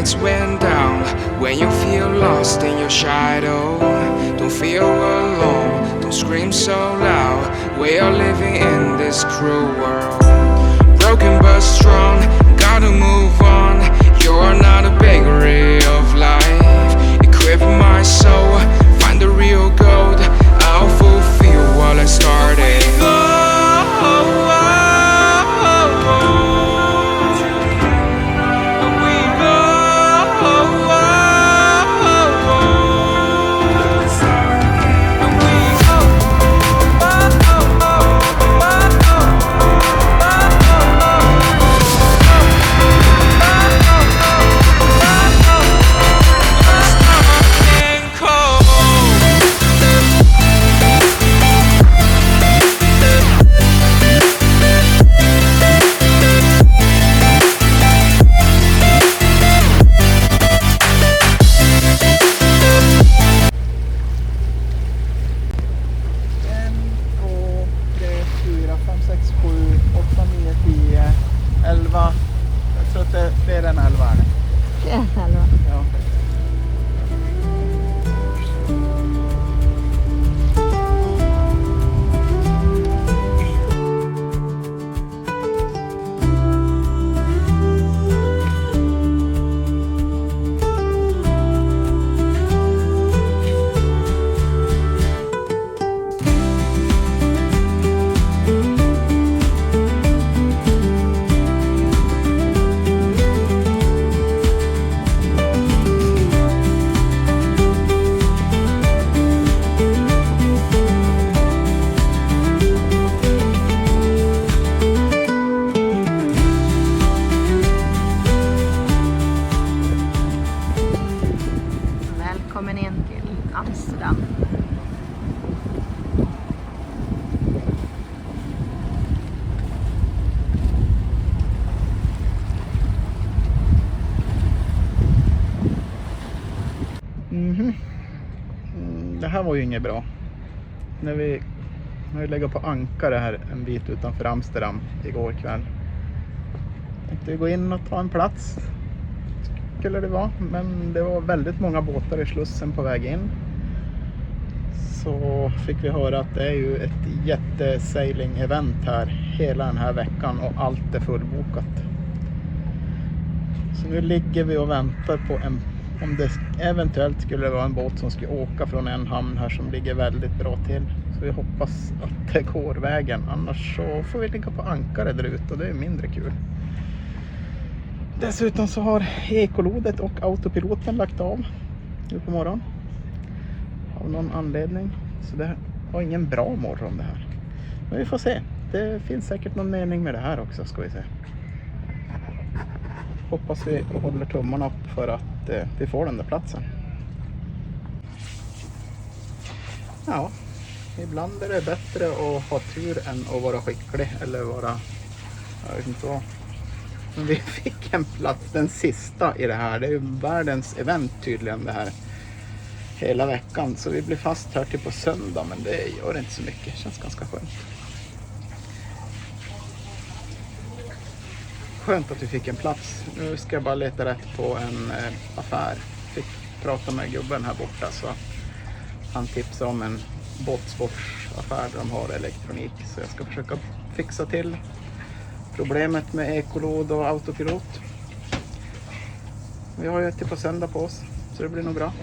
lights went down. When you feel lost in your shadow, don't feel alone, don't scream so loud. We are living in this cruel world, broken but strong, gotta move on. You're not a bakery of life. Equip my soul, find the real gold. I'll fulfill what I started. Välkommen in till Amsterdam. Det här var ju inget bra. När vi lägger på ankare här en bit utanför Amsterdam igår kväll. Tänkte vi gå in och ta en plats. Skulle det vara, men det var väldigt många båtar i slussen på väg in. Så fick vi höra att det är ju ett jättesailing-event här hela den här veckan och allt är fullbokat. Så nu ligger vi och väntar på om det eventuellt skulle vara en båt som ska åka från en hamn här som ligger väldigt bra till. Så vi hoppas att det går vägen, annars så får vi ligga på ankare där ute och det är mindre kul. Dessutom så har ekolodet och autopiloten lagt av nu på morgonen. Av någon anledning. Så det var ingen bra morgon det här. Men vi får se. Det finns säkert någon mening med det här också, ska vi se. Hoppas vi håller tummarna upp för att vi får den där platsen. Ja, ibland är det bättre att ha tur än att vara skicklig eller vara, jag vet inte vad. Men vi fick en plats, den sista i det här. Det är ju världens event tydligen det här. Hela veckan. Så vi blir fast här till på söndag. Men det gör inte så mycket. Det känns ganska skönt. Skönt att vi fick en plats. Nu ska jag bara leta rätt på en affär. Fick prata med gubben här borta. Så han tipsade om en båtsportsaffär där de har elektronik. Så jag ska försöka fixa till problemet med ekolod och autopilot. Vi har ju till på söndag på oss, så det blir nog bra.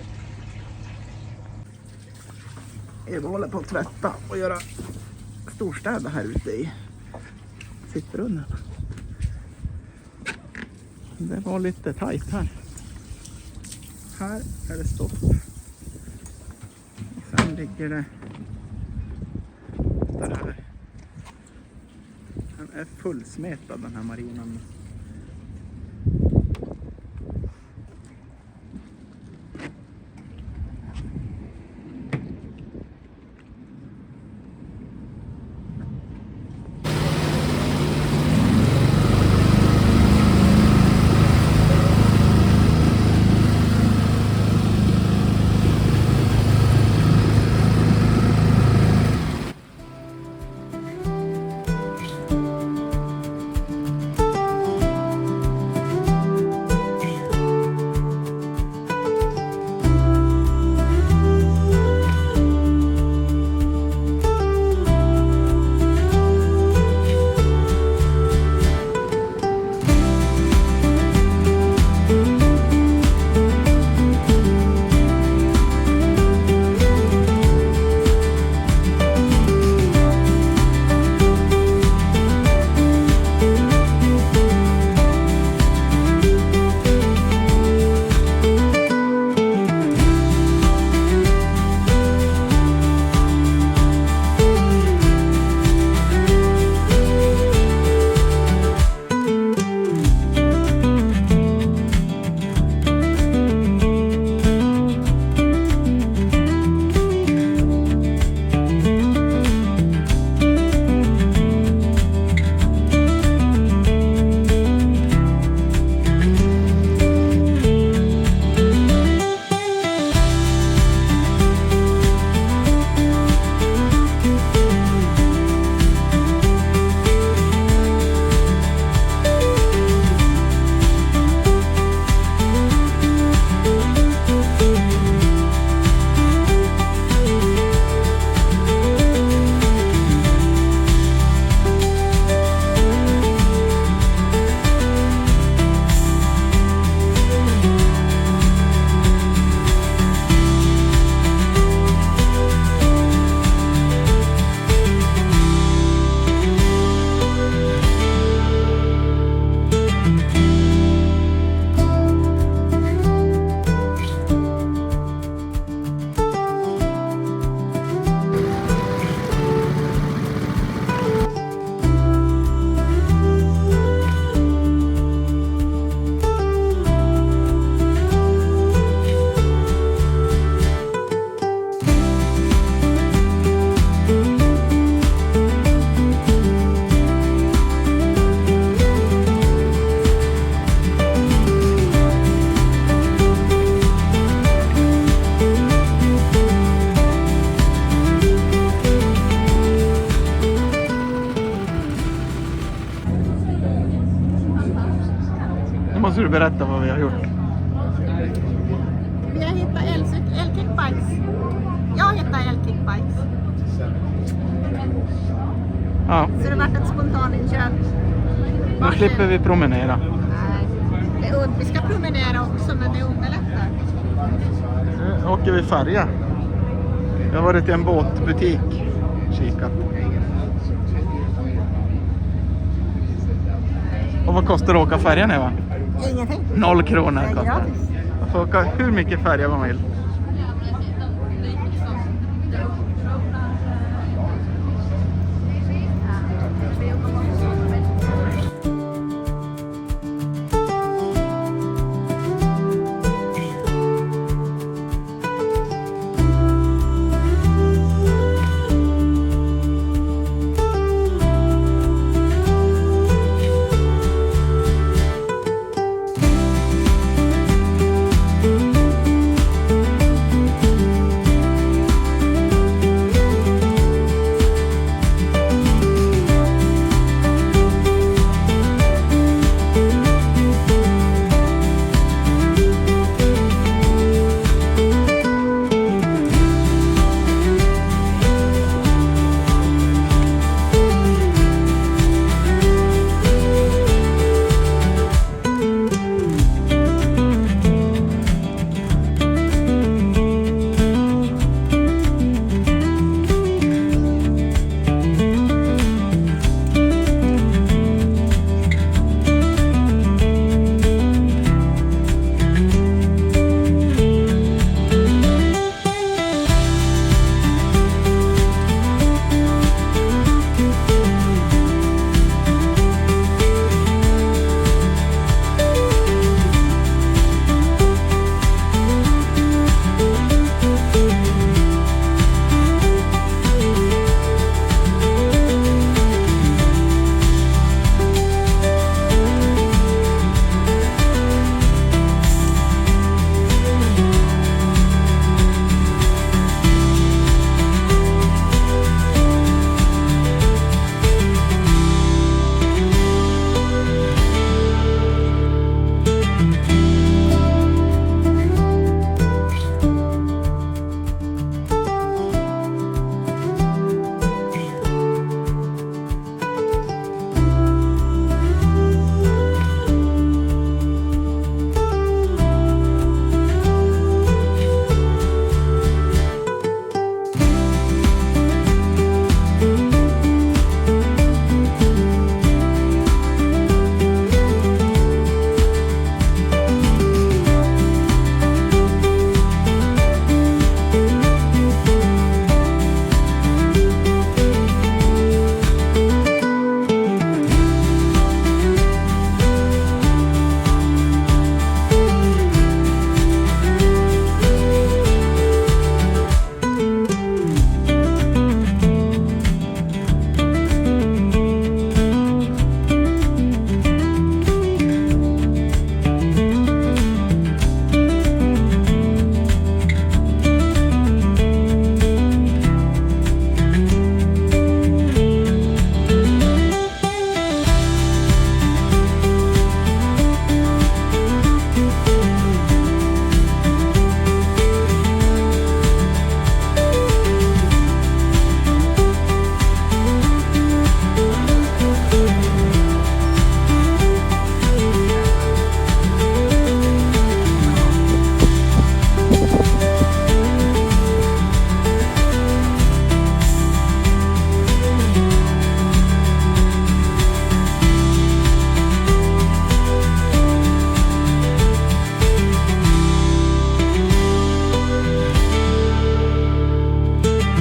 Jag håller på att tvätta och göra storstäder här ute i sittbrunnen. Det var lite tajt här. Här är det stopp. Och sen ligger det där här. Den är fullsmetad den här marinan. berätta vad vi har gjort? Vi har hittat elkickbikes. Jag hittade elkickbikes. Ja, Så det vart ett spontaninköp. då slipper vi promenera. Nej, vi ska promenera också, men det underlättar. Nu åker vi färja. Jag har varit i en båtbutik. Kikat. Och vad kostar det att åka färjan, Eva? Ingenting. 0 kronor Det är kostar det. gratis. Man får åka hur mycket färja man vill.